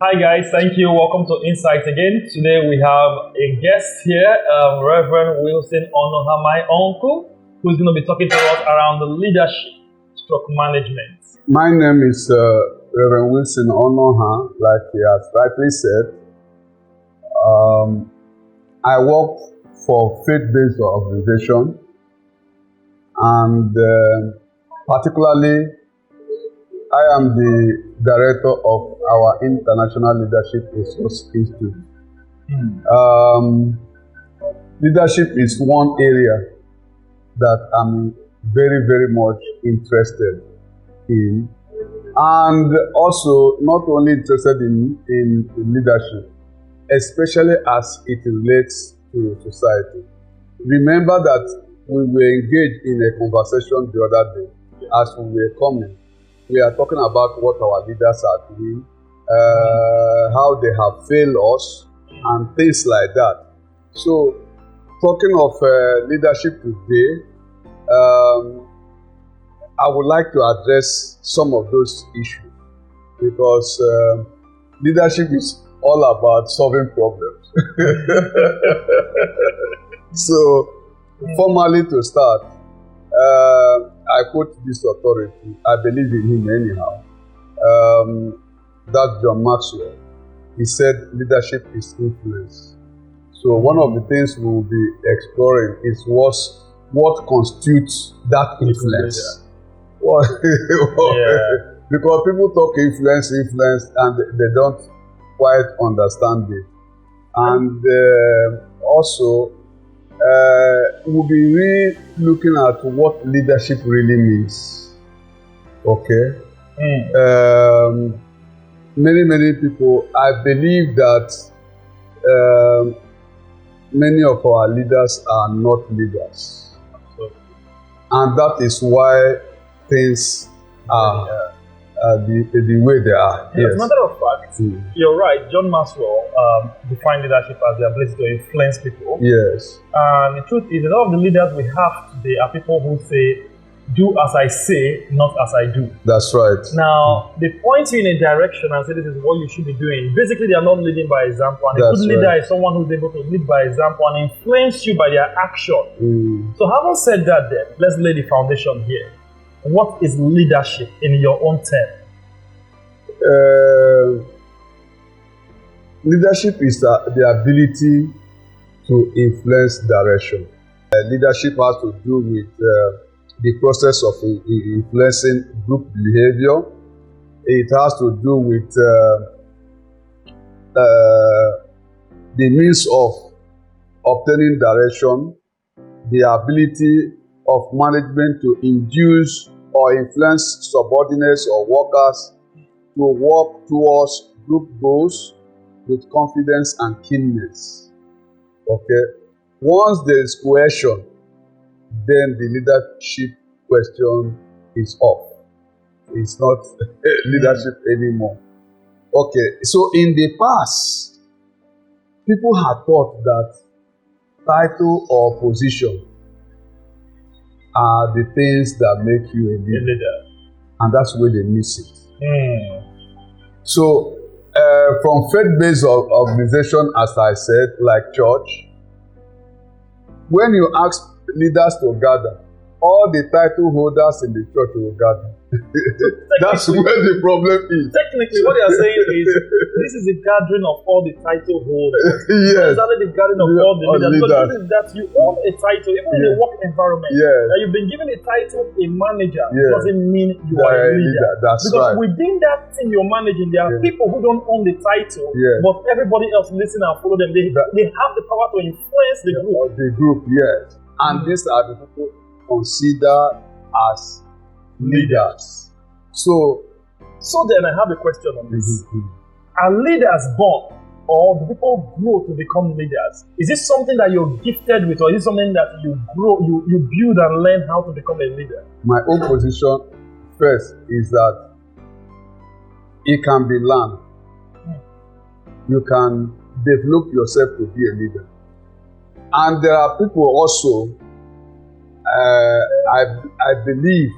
Hi guys, thank you. Welcome to Insight again. Today we have a guest here, Reverend Wilson Onuoha, my uncle, who's going to be talking to us around the leadership stroke management. My name is Reverend Wilson Onuoha, like he has rightly said. I work for faith-based organization, and particularly I am the director of our International Leadership Resource Institute. Leadership is one area that I'm very, very much interested in, and also not only interested in leadership, especially as it relates to society. Remember that we were engaged in a conversation the other day as we were coming. We are talking about what our leaders are doing, how they have failed us, and things like that. So, talking of leadership today, I would like to address some of those issues because leadership is all about solving problems. So, formally to start, I quote this authority. I believe in him anyhow. That's John Maxwell. He said leadership is influence. So one of the things we will be exploring is what constitutes that influence. Because people talk influence, and they don't quite understand it. And also, we'll be really looking at what leadership really means. Okay? Many people, I believe that many of our leaders are not leaders. And that is why things are the way they are. Yes. As a matter of fact, you're right. John Maxwell defined leadership as the ability to influence people. Yes. And the truth is, a lot of the leaders we have today are people who say, do as I say, not as I do. That's right. Now, they point you in a direction and say, this is what you should be doing. Basically, they are not leading by example. And a good leader is someone who's able to lead by example and influence you by their action. So having said that then, let's lay the foundation here. What is leadership in your own term? Leadership is the ability to influence direction. Leadership has to do with the process of influencing group behavior. It has to do with the means of obtaining direction, the ability of management to induce or influence subordinates or workers to work towards group goals with confidence and keenness. Okay? Once there is cohesion, then the leadership question is off. It's not leadership anymore. Okay, so in the past, people had thought that title or position are the things that make you a leader. And that's where they miss it. So, from faith-based organization, as I said, like church, when you ask leaders to gather, all the title holders in the church will gather. That's where the problem is. Technically, what they are saying is, this is a gathering of all the title holders. Yes. It's only the gathering of all the leaders. Because this is that you own a title, even in a work environment. That you've been given a title, a manager, doesn't mean you are a leader. That's because within that team you're managing, there are people who don't own the title, but everybody else listen and follow them. They have the power to influence the group. The group, yes. And these are the people considered as leaders. So then I have a question on this. Are leaders born, or do people grow to become leaders? Is this something that you're gifted with, or is it something that you grow, you build and learn how to become a leader? My own position first is that it can be learned. You can develop yourself to be a leader. And there are people also, I believe,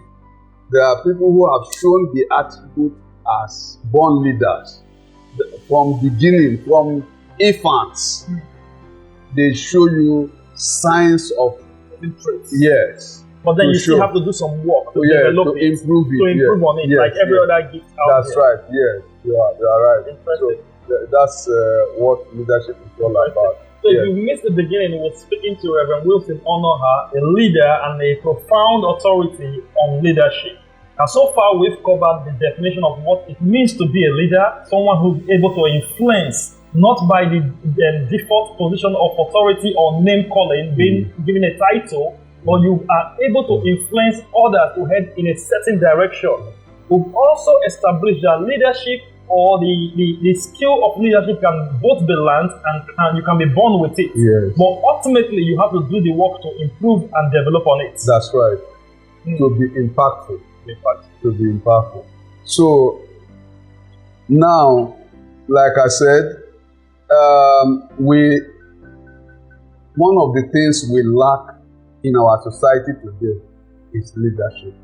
there are people who have shown the attribute as born leaders. from beginning, from infants, they show you signs of interest. Yes. But then you still have to do some work to develop it, improve it, to improve on it, like every other gift out That's there. right. Yes, you are right. So that's what leadership is all about. So if you missed the beginning, we were speaking to Reverend Wilson Onuoha, a leader and a profound authority on leadership. And so far, we've covered the definition of what it means to be a leader, someone who's able to influence, not by the default position of authority or name calling, being given a title, but you are able to influence others to head in a certain direction. We've also established that leadership or the skill of leadership can both be learned and you can be born with it. Yes. But ultimately, you have to do the work to improve and develop on it. That's right. To be impactful. To be impactful. So now, like I said, one of the things we lack in our society today is leadership.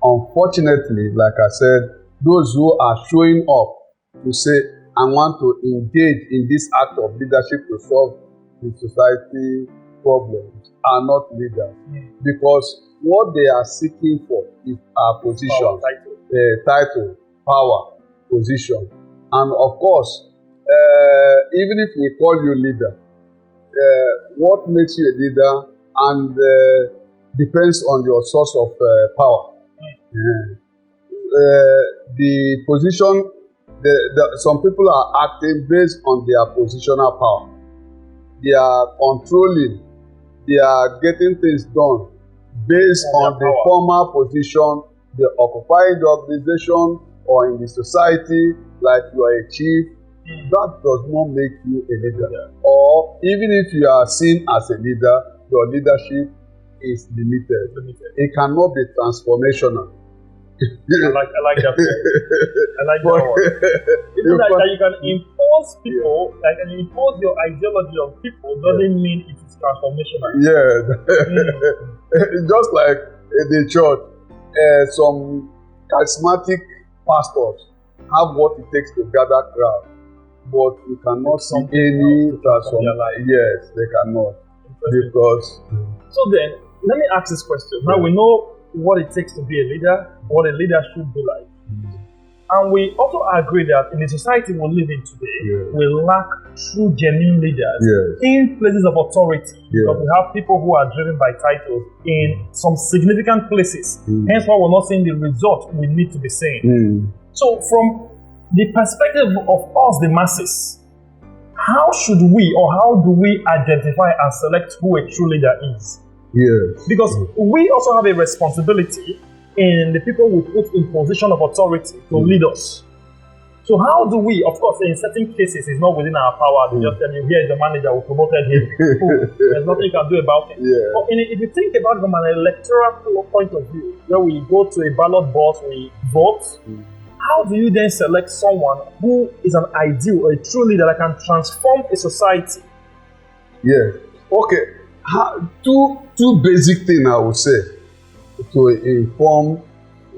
Unfortunately, like I said, those who are showing up to say, I want to engage in this act of leadership to solve the society problems are not leaders. Because what they are seeking for is a position, title, power, position. And of course, even if we call you leader, what makes you a leader and depends on your source of power. The position, some people are acting based on their positional power. They are controlling, they are getting things done based on the former position they occupy in the organization or in the society, like you are a chief. That does not make you a leader. Or even if you are seen as a leader, your leadership is limited. It cannot be transformational. I like that one. I like that one. Even that you can impose people, like and you impose your ideology on people doesn't mean it is transformational. Just like in the church, some charismatic pastors have what it takes to gather crowd, but you cannot see any transformation. Yes, they cannot. Because so then, let me ask this question. Now we know what it takes to be a leader, what a leader should be like. And we also agree that in the society we live in today, we lack true, genuine leaders in places of authority. Because we have people who are driven by titles in some significant places. Hence why we're not seeing the result we need to be seeing. So from the perspective of us, the masses, how should we or how do we identify and select who a true leader is? Because we also have a responsibility in the people we put in position of authority to lead us. So how do we, of course, in certain cases, it's not within our power. They just tell you, here is the manager, we promoted him. There's nothing you can do about it. But if you think about it from an electoral point of view, where we go to a ballot box, we vote, how do you then select someone who is an ideal or a true leader that can transform a society? Okay. Two basic things I would say to inform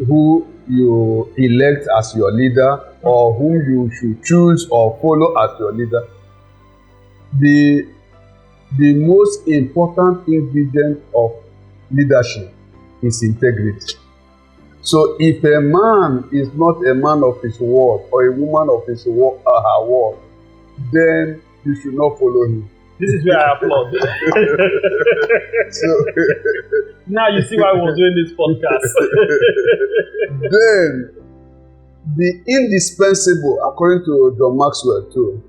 who you elect as your leader or whom you should choose or follow as your leader. The most important ingredient of leadership is integrity. So if a man is not a man of his word or a woman of his word, her word, then you should not follow him. This is where I applaud. Now you see why we're doing this podcast. Then, the indispensable, according to John Maxwell too,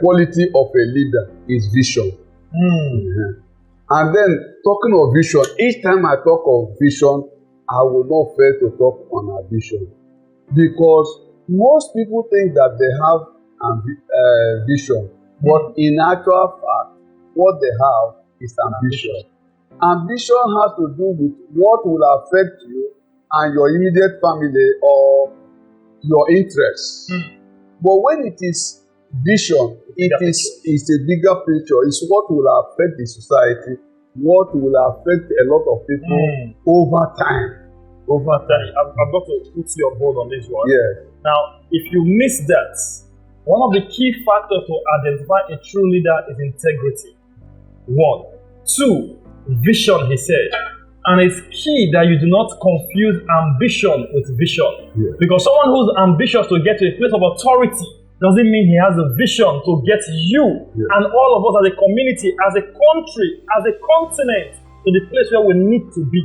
quality of a leader is vision. And then, talking of vision, each time I talk of vision, I will not fail to talk on our vision. Because most people think that they have a vision. But in actual fact, what they have is ambition. Ambition has to do with what will affect you and your immediate family or your interests. But when it is vision, it is a bigger picture. It's what will affect the society, what will affect a lot of people over time. Over time. I've got to put you on hold on this one. Yes. Now, if you miss that, one of the key factors to identify a true leader is integrity. 1. 2, vision, he said. And it's key that you do not confuse ambition with vision. Yeah. Because someone who's ambitious to get to a place of authority doesn't mean he has a vision to get you and all of us as a community, as a country, as a continent to the place where we need to be.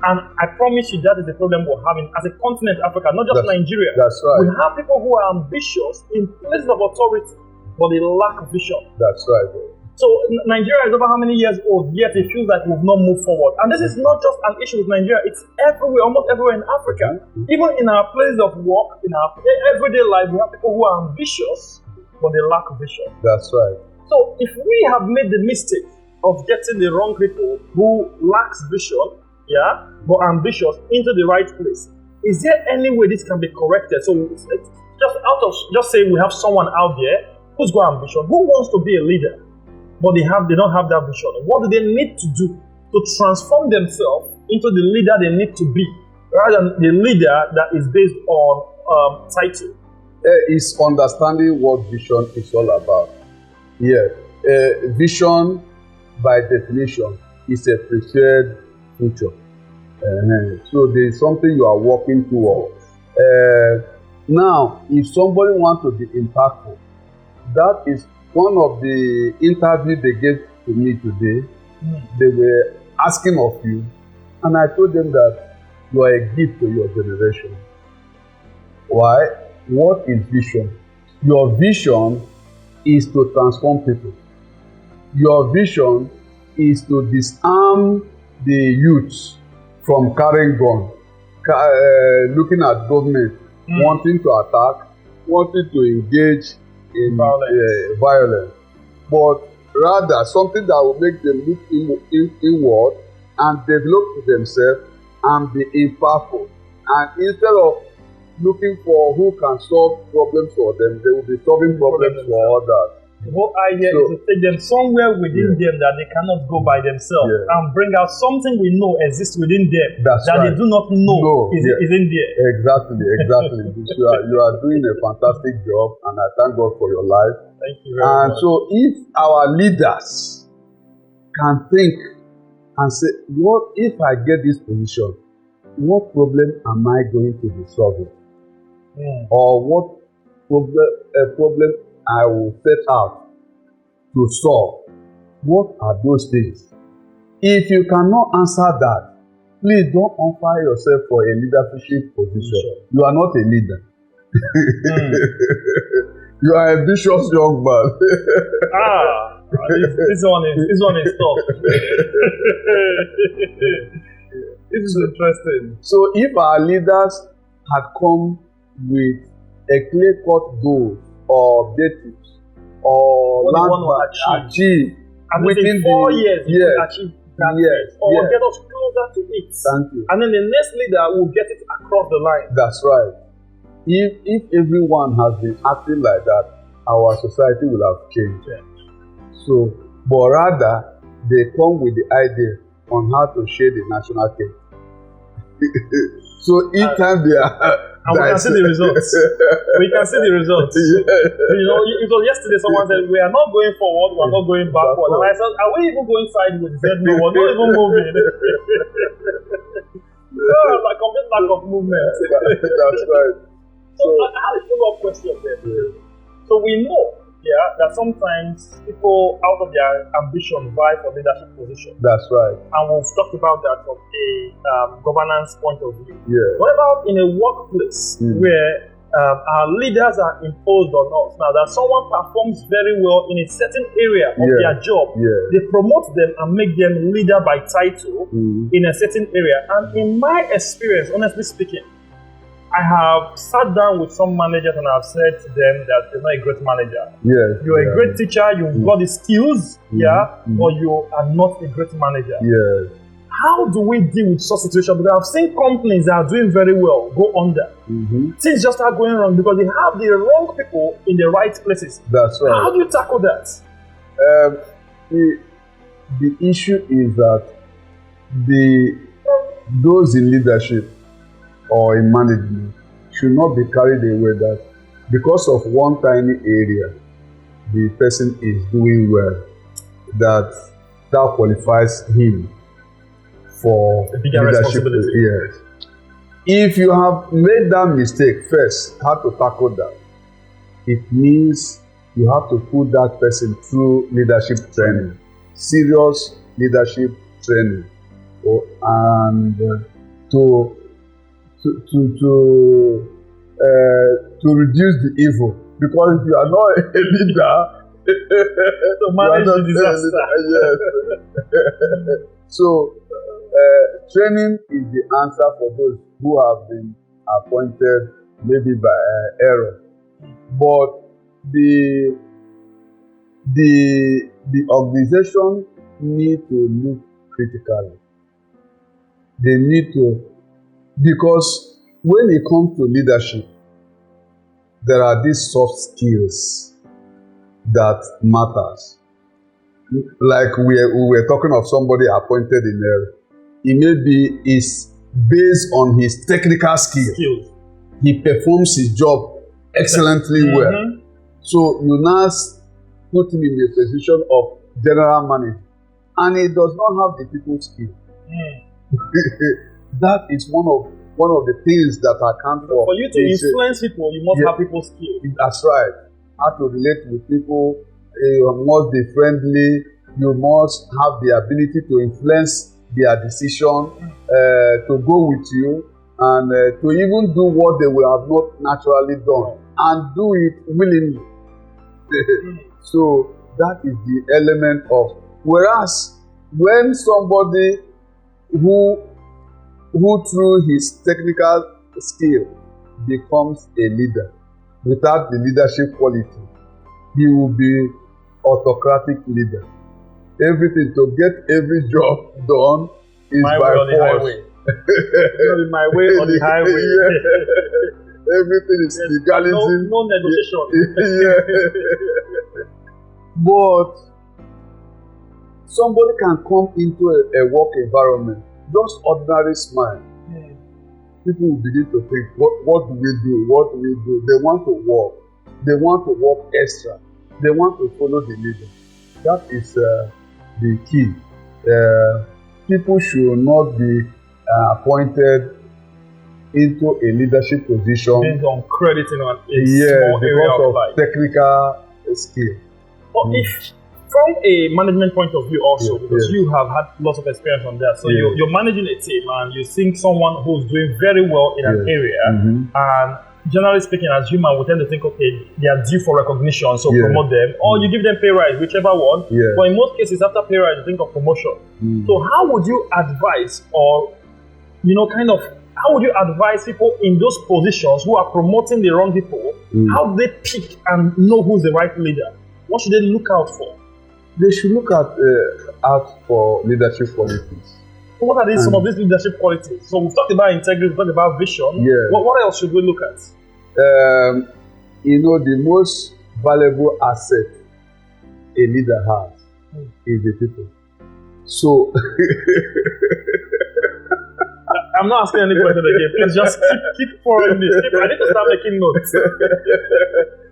And I promise you that is the problem we're having as a continent, Africa, not just Nigeria. That's right. We have people who are ambitious in places of authority, but they lack vision. That's right. So Nigeria is over how many years old, yet it feels like we've not moved forward. And this is not just an issue with Nigeria, it's everywhere, almost everywhere in Africa. Even in our places of work, in our everyday life, we have people who are ambitious, but they lack vision. That's right. So if we have made the mistake of getting the wrong people who lacks vision, but ambitious into the right place, is there any way this can be corrected? So just say we have someone out there who's got ambition, who wants to be a leader, but they don't have that vision. What do they need to do to transform themselves into the leader they need to be, rather than the leader that is based on title? It's understanding what vision is all about. Vision, by definition, is a preferred future. So there's something you are working towards. Now, if somebody wants to be impactful, that is one of the interviews they gave to me today. They were asking of you, and I told them that you are a gift to your generation. Why? What is vision? Your vision is to transform people. Your vision is to disarm the youth from carrying guns, looking at government, wanting to attack, wanting to engage in violence, but rather something that will make them look inward and develop themselves and be impactful. And instead of looking for who can solve problems for them, they will be solving problems for others. The whole idea is to take them somewhere within them that they cannot go by themselves and bring out something we know exists within them that they do not know is in there. Exactly. You are doing a fantastic job, and I thank God for your life. Thank you very much. So if our leaders can think and say, what if I get this position, what problem am I going to be solving? Or what problem I will set out to solve? What are those things? If you cannot answer that, please don't offer yourself for a leadership position. You are not a leader. You are a ambitious young man. This one is tough. This is interesting. So if our leaders had come with a clear-cut goal or objectives or land achieve, and within 4 years you will achieve that or get us closer to it. Thank you. And then the next leader will get it across the line. That's right. If everyone has been acting like that, our society will have changed. So, but rather they come with the idea on how to share the national cake. So each time they are and we can see the results. We can see the results. You know, it was yesterday someone said, we are not going forward, we are not going backward. And I said, are we even going sideways? He said, no, we're not even moving. Like complete lack of movement. That's right. So I have a follow-up question there. So we know that sometimes people out of their ambition vie for leadership position. That's right. And we've talked about that from a governance point of view. Yeah. What about in a workplace where our leaders are imposed on us? Now that someone performs very well in a certain area of their job, they promote them and make them leader by title in a certain area. And in my experience, honestly speaking, I have sat down with some managers and I've said to them that you're not a great manager. You're a great teacher, you've got the skills, but you are not a great manager. How do we deal with such situations? Because I've seen companies that are doing very well go under. Things just start going wrong because they have the wrong people in the right places. That's right. How do you tackle that? The issue is that those in leadership or in management should not be carried away that because of one tiny area the person is doing well, that qualifies him for bigger responsibility. Yes. If you have made that mistake first, how to tackle that? It means you have to put that person through leadership training, serious leadership training, and to reduce the evil. Because if you are not a leader, to manage the disaster. Yes. So training is the answer for those who have been appointed maybe by error. But the organization need to look critically. They need to, because when it comes to leadership, there are these soft skills that matters. Like we were talking of somebody appointed in error. It may be is based on his technical skills. He performs his job excellently well. So you now put him in a position of general manager, and he does not have the people skill. That is one of the things that I can't for. For you to influence people, you must have people skill. That's right. How to relate with people. You must be friendly. You must have the ability to influence their decision, to go with you, and to even do what they would have not naturally done, and do it willingly. So that is the element of. Whereas when somebody who through his technical skill becomes a leader without the leadership quality, he will be autocratic leader. Everything to get every job done is my by way on the force. highway. My way on the highway. Everything is legalism. No negotiation. But somebody can come into a work environment, just ordinary smile. People will begin to think, what do we do? What do we do? They want to work. They want to work extra. They want to follow the leader. That is the key. People should not be appointed into a leadership position based on credit in a small area of life. Technical skill. But if from a management point of view also, because you have had lots of experience on that, so you're managing a team and you're seeing someone who's doing very well in an area, and generally speaking, as human, we tend to think, okay, they are due for recognition, so promote them, or you give them pay rise, whichever one. But in most cases, after pay rise, you think of promotion. So how would you advise, or how would you advise people in those positions who are promoting the wrong people? How do they pick and know who's the right leader? What should they look out for? They should look out for leadership qualities. What are some of these leadership qualities? So we've talked about integrity, we've talked about vision. What else should we look at? The most valuable asset a leader has is the people. So I'm not asking any question again. Please just keep following this. I need to start making notes.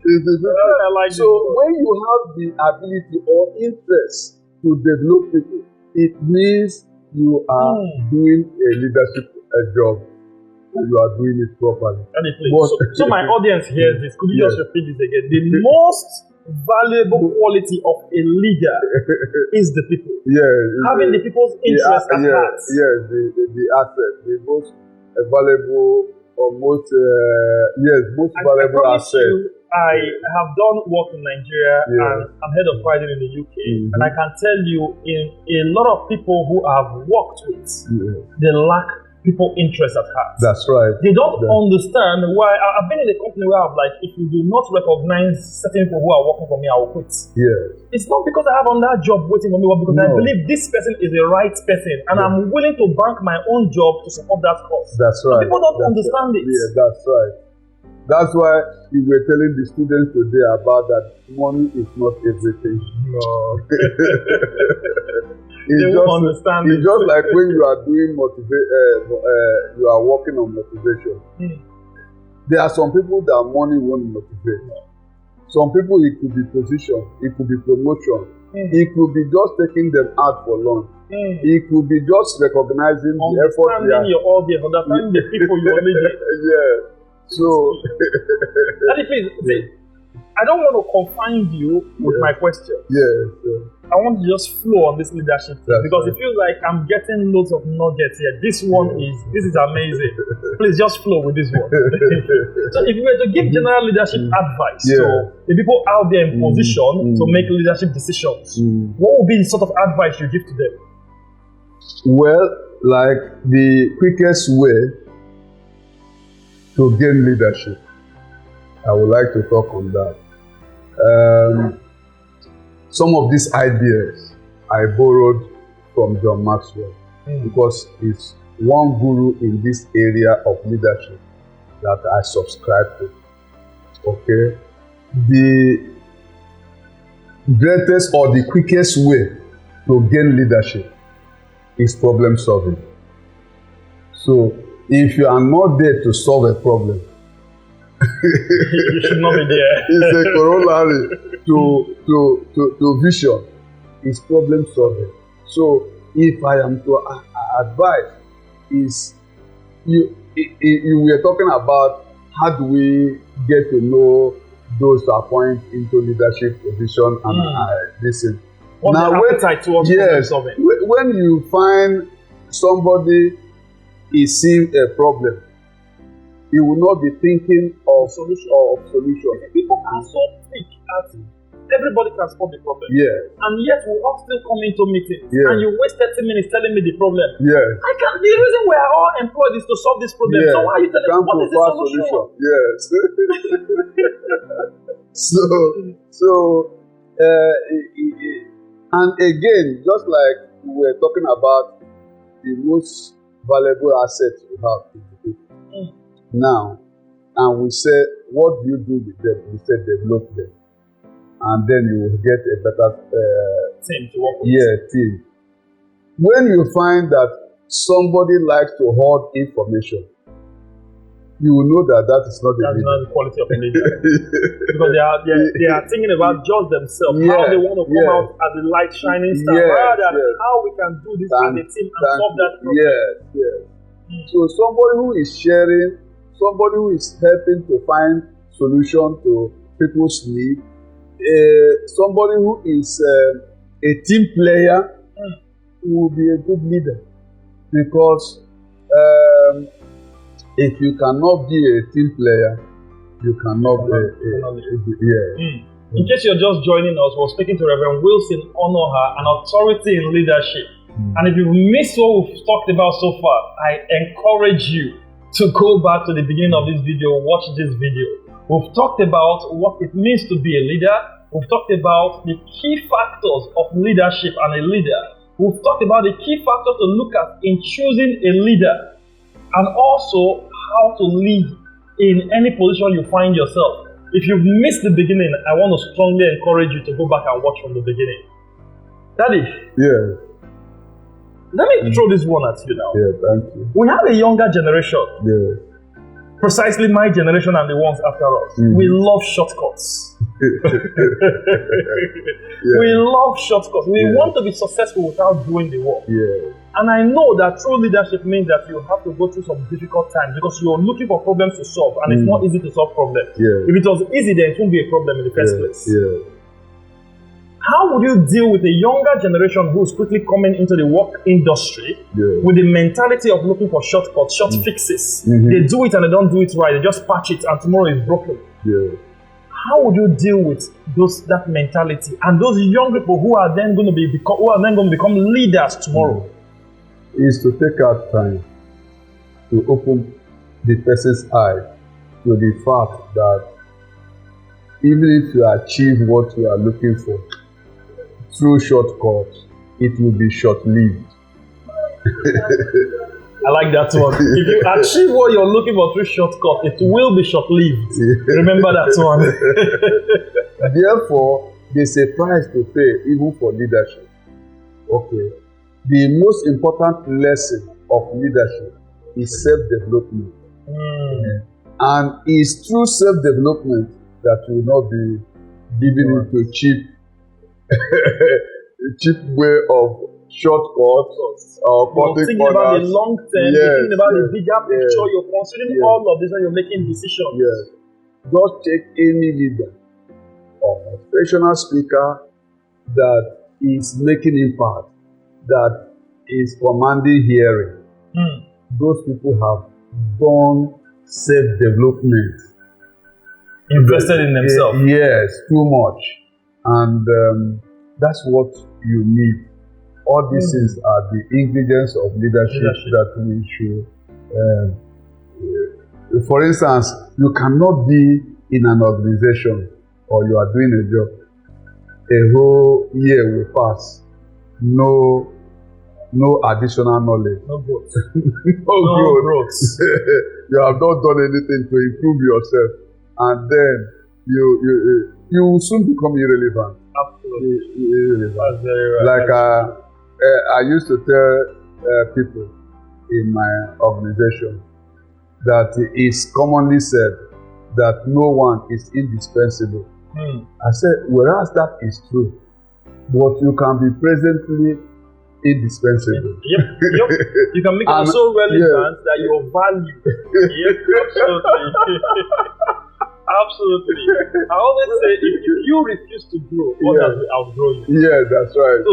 When you have the ability or interest to develop people, it means you are doing a leadership job and you are doing it properly. So my audience hears this. Could you just repeat this again? The most valuable quality of a leader is the people. Having the people's interest at heart. The asset, the most valuable or most valuable asset. I have done work in Nigeria and I'm head of pricing in the UK, and I can tell you, in a lot of people who I've worked with, they lack people interest at heart. That's right. They don't understand why. I've been in a company where I'm like, if you do not recognize certain people who are working for me, I will quit. It's not because I have another job waiting for me, but because I believe this person is the right person, and I'm willing to bank my own job to support that cause. That's right. People don't understand it. That's right. That's why we were telling the students today about that money is not everything. No. It's just like when you are doing you are working on motivation. There are some people that money won't motivate. Some people, it could be position, it could be promotion, it could be just taking them out for lunch. It could be just recognizing the effort. Understanding your audience, understanding the people you are leading. Yeah. So, Daddy, please, I don't want to confine you with my question. Yes. I want to just flow on this leadership thing because it feels like I'm getting loads of nuggets here. This is amazing. Please just flow with this one. So if you were to give general leadership advice to the people out there in position to make leadership decisions, what would be the sort of advice you give to them? Well, like the quickest way to gain leadership, I would like to talk on that. Some of these ideas I borrowed from John Maxwell because he's one guru in this area of leadership that I subscribe to. Okay? The greatest or the quickest way to gain leadership is problem solving. So, if you are not there to solve a problem, you should not be there. It's a corollary to vision. It's problem solving. So, if I am to advise, is you were talking about how do we get to know those to appoint into leadership position and listen. Now, when you find somebody is seeing a problem, you will not be thinking of solution. People are so thick at everybody can spot the problem. Yes. And yet we all still come into meetings. Yes. And you waste 30 minutes telling me the problem. Yes. The reason we are all employed is to solve this problem. Yes. So why are you telling me what is the solution? Yes. And again, just like we were talking about the most valuable asset you have in the people. Now, and we say, what do you do with them? We say, develop them. And then you will get a better team to work with. Team. When you find that somebody likes to hoard information, you will know that is not the leader. That's not the quality of a leader. Because they are thinking about just themselves, how they want to come out as a light shining star, rather than how we can do this as a team and solve that problem. So somebody who is sharing, somebody who is helping to find solution to people's need, somebody who is a team player will be a good leader. Because if you cannot be a team player, you cannot be In case you're just joining us, we're speaking to Reverend Wilson Onuoha, an authority in leadership. And if you missed what we've talked about so far, I encourage you to go back to the beginning of this video, watch this video. We've talked about what it means to be a leader. We've talked about the key factors of leadership and a leader. We've talked about the key factors to look at in choosing a leader, and also how to lead in any position you find yourself. If you've missed the beginning, I want to strongly encourage you to go back and watch from the beginning. Daddy. Yeah. Let me throw this one at you now. Yeah, thank you. We have a younger generation. Yeah. Precisely my generation and the ones after us. We love shortcuts. We love shortcuts. We want to be successful without doing the work. Yeah. And I know that true leadership means that you have to go through some difficult times because you're looking for problems to solve, and it's not easy to solve problems. Yeah. If it was easy, then it wouldn't be a problem in the first place. Yeah. How would you deal with a younger generation who's quickly coming into the work industry with the mentality of looking for shortcuts, short fixes? They do it and they don't do it right. They just patch it and tomorrow is broken. Yeah. How would you deal with that mentality and those young people who are then going to become leaders tomorrow? Is to take out time to open the person's eye to the fact that even if you achieve what you are looking for through shortcuts, it will be short-lived. I like that one. If you achieve what you're looking for through shortcut, it will be short-lived. Remember that one. Therefore, there's a price to pay even for leadership. Okay. The most important lesson of leadership is self-development. And it's through self-development that you will not be giving into cheap way of shortcuts or cutting thinking about the corners. long term, you're thinking about the bigger picture, you're considering all of this when you're making decisions. Yes. Just check any leader or motivational speaker that is making impact, that is commanding hearing. Those people have done self-development. Invested in themselves. Yes, too much. And that's what you need. All these things are the ingredients of leadership that we should. For instance, you cannot be in an organization or you are doing a job, a whole year will pass, no additional knowledge. No growth. no growth. You have not done anything to improve yourself, and then you will soon become irrelevant. Absolutely. Irrelevant. That's very right. Like I used to tell people in my organization that it's commonly said that no one is indispensable. I said, whereas that is true, but you can be presently indispensable. Yep. You can make it so relevant that your value. Yep, absolutely. I always say, if you refuse to grow, others will outgrow you. Yeah, that's right. So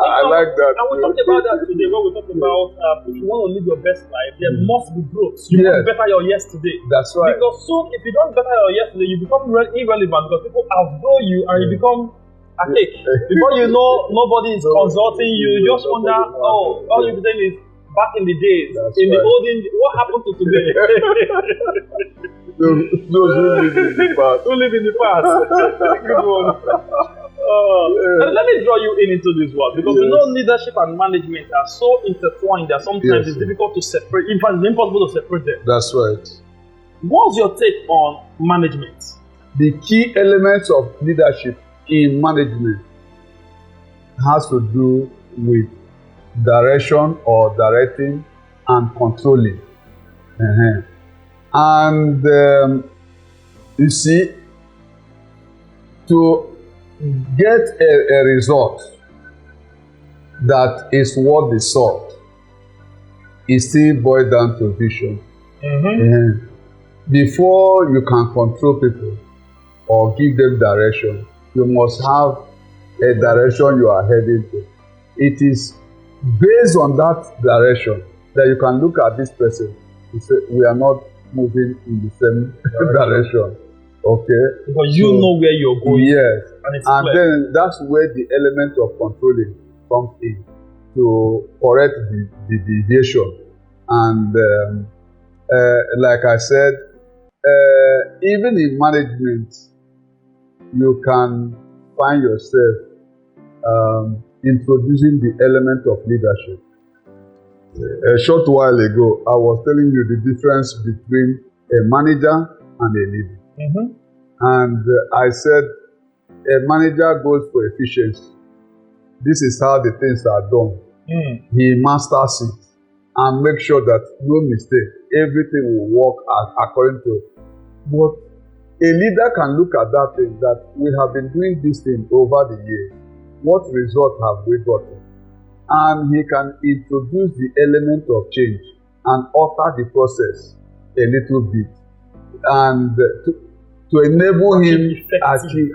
I like that. And we talked about that today when we talked about if you want to live your best life, there must be growth. You must better your yesterday. That's right. Because soon, if you don't better your yesterday, you become irrelevant because people outgrow you and you become a cake. Before you know, nobody is consulting you. You just wonder, all you're saying is, back in the days, in the olden, what happened to today? Those who live in the past. Who live in the past. Good one. And let me draw you into this one, because we know leadership and management are so intertwined that sometimes it's difficult to separate. In fact, it's impossible to separate them. That's right. What's your take on management? The key elements of leadership in management has to do with direction or directing and controlling. And you see, to get a result that is worth the salt, it still boils down to vision. Before you can control people or give them direction, you must have a direction you are heading to. It is based on that direction that you can look at this person and say, we are not moving in the same direction. Okay? Because you know where you're going. Yes. And then that's where the element of controlling comes in to correct the deviation. And like I said, even in management, you can find yourself introducing the element of leadership. A short while ago, I was telling you the difference between a manager and a leader. And I said, a manager goes for efficiency. This is how the things are done. He masters it and makes sure that no mistake, everything will work according to it. But a leader can look at that thing, that we have been doing this thing over the years. What result have we gotten? And he can introduce the element of change and alter the process a little bit, and to enable him achieve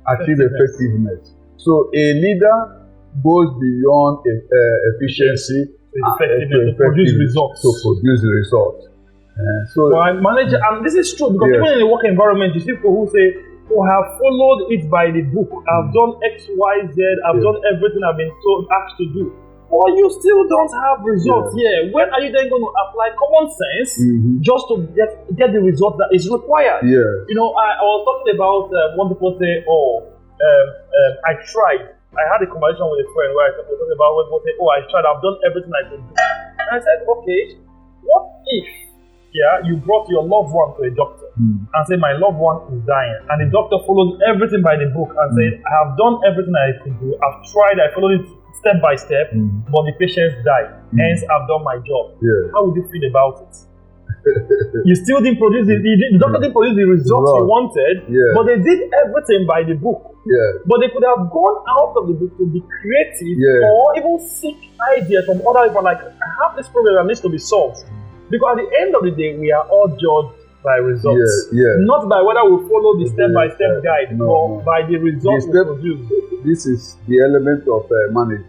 effectiveness. So a leader goes beyond efficiency to produce results. So manager, and this is true because even in the work environment, you see people who say, "Oh, I have followed it by the book. I've done X, Y, Z. I've done everything I've been asked to do." Or you still don't have results here. When are you then going to apply common sense just to get the result that is required? You know, I was talking about when people say, I tried. I had a conversation with a friend where I was talking about when people say, I tried, I've done everything I could do. And I said, okay, what if, you brought your loved one to a doctor and said, my loved one is dying, and the doctor follows everything by the book and said, I have done everything I could do, I've tried, I followed it step by step, but the patient died, hence I've done my job. How would you feel about it? You still didn't produce the doctor didn't produce the results you wanted, but they did everything by the book. But they could have gone out of the book to be creative or even seek ideas from other people, like, I have this problem that needs to be solved. Because at the end of the day, we are all judged by results. Not by whether we follow the step-by-step guide, but by the results we produce. This is the element of management.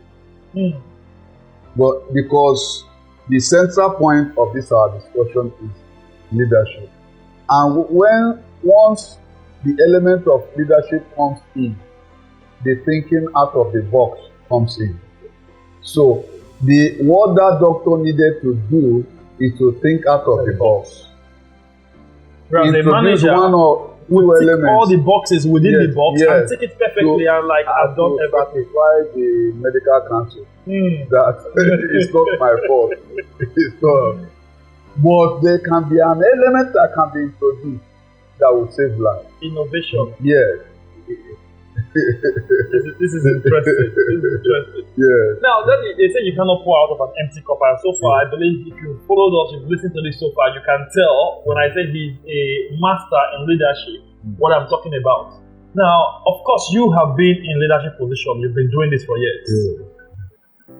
But because the central point of this our discussion is leadership. And once the element of leadership comes in, the thinking out of the box comes in. So what that doctor needed to do is to think out of the box. The manager will tick all the boxes within the box and take it perfectly and like, I've done everything. The medical council that it's not my fault. It's not. But there can be an element that can be introduced that will save life. Innovation. Yes. This is interesting. Now, they say you cannot pour out of an empty cup, and so far, I believe if you followed us, you've listened to this so far, you can tell when I say he's a master in leadership, what I'm talking about. Now, of course, you have been in leadership position. You've been doing this for years.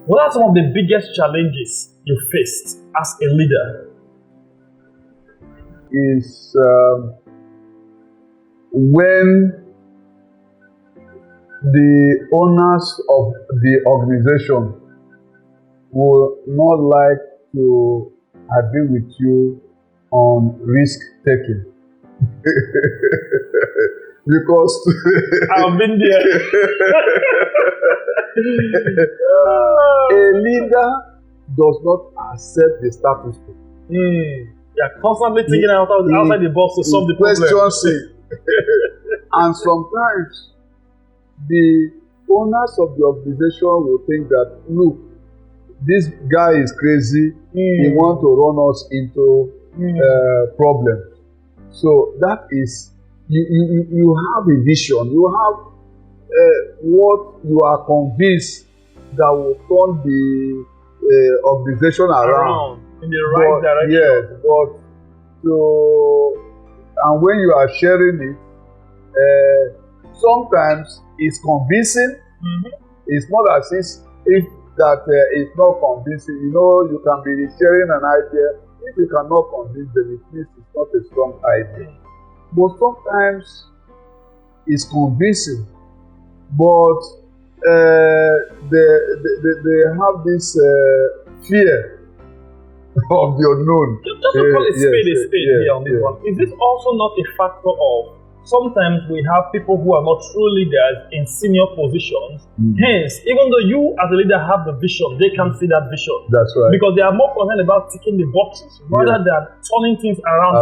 What are some of the biggest challenges you faced as a leader? Is when the owners of the organization will not like to agree with you on risk taking. Because I've been there. A leader does not accept the status quo. You're constantly thinking outside the box to solve the problem. And sometimes the owners of the organization will think that, look, this guy is crazy, he wants to run us into problems. So that is, you have a vision, you have what you are convinced that will turn the organization around in the right direction. Yes, but and when you are sharing it, sometimes it's convincing. It's not as if that it's not convincing. You know, you can be sharing an idea. If you cannot convince them, it means it's not a strong idea. But sometimes it's convincing. But they have this fear of the unknown. Just to call it spade here on this one. Is this also not a factor of sometimes we have people who are not true leaders in senior positions? Hence, even though you as a leader have the vision, they can't see that vision. That's right. Because they are more concerned about ticking the boxes rather than turning things around.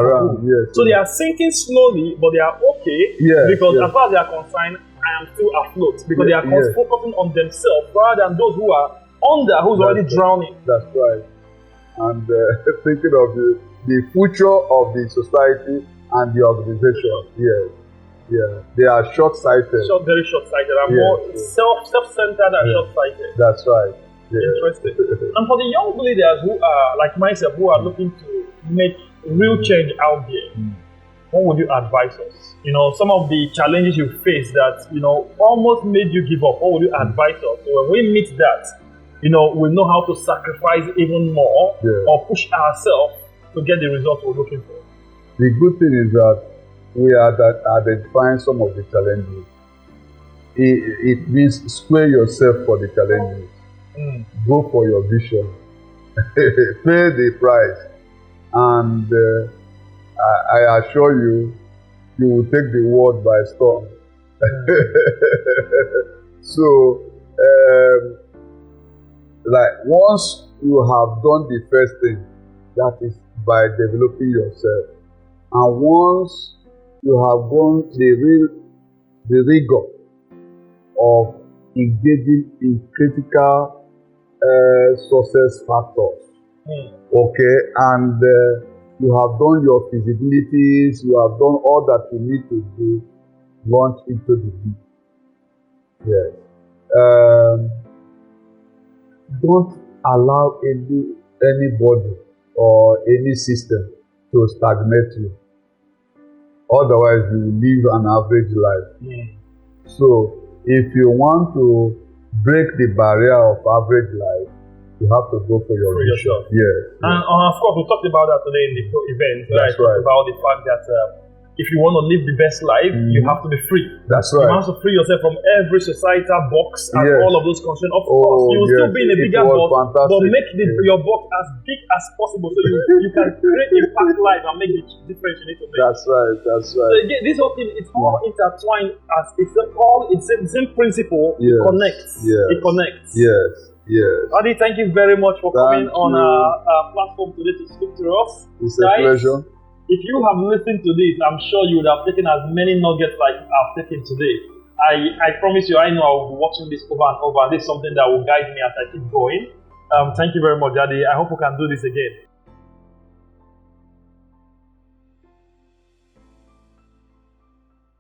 So they are sinking slowly, but they are okay because as far as they are concerned, I am still afloat. Because they are focusing on themselves rather than those who are under, who's already drowning. That's right. And thinking of the future of the society and the organization. They are short-sighted. Very short-sighted and more self-centered and short-sighted. That's right. Interesting. And for the young leaders who are like myself, who are looking to make real change out there, what would you advise us? You know, some of the challenges you face that, you know, almost made you give up. What would you advise us? So when we meet that, you know, we know how to sacrifice even more or push ourselves to get the results we're looking for. The good thing is that we are identifying some of the challenges. It means square yourself for the challenges. Go for your vision. Pay the price. And I assure you, you will take the world by storm. So, like once you have done the first thing, that is by developing yourself. And once you have gone the rigor of engaging in critical success factors, Okay, and you have done your feasibilities, you have done all that you need to do, launch into the deep. Yes. Don't allow anybody or any system to stagnate you. Otherwise, you will live an average life. So, if you want to break the barrier of average life, you have to go for your vision. Yourself. Yes. And of course, we talked about that today in the event. That's right. About the fact that if you want to live the best life, you have to be free. That's right. You have to free yourself from every societal box and all of those constraints. Of course, you will still be in a bigger box, but make your box as big as possible so you can create impact life and make the difference you need to make. That's right. That's right. So again, this whole thing, it's all intertwined as it's the same principle. It connects. Yes. It connects. Yes. Yes. Adi, thank you very much for coming on our platform today to speak to us. It's a pleasure. If you have listened to this, I'm sure you would have taken as many nuggets like I've taken today. I promise you, I know I'll be watching this over and over. This is something that will guide me as I keep going. Thank you very much, Daddy. I hope we can do this again.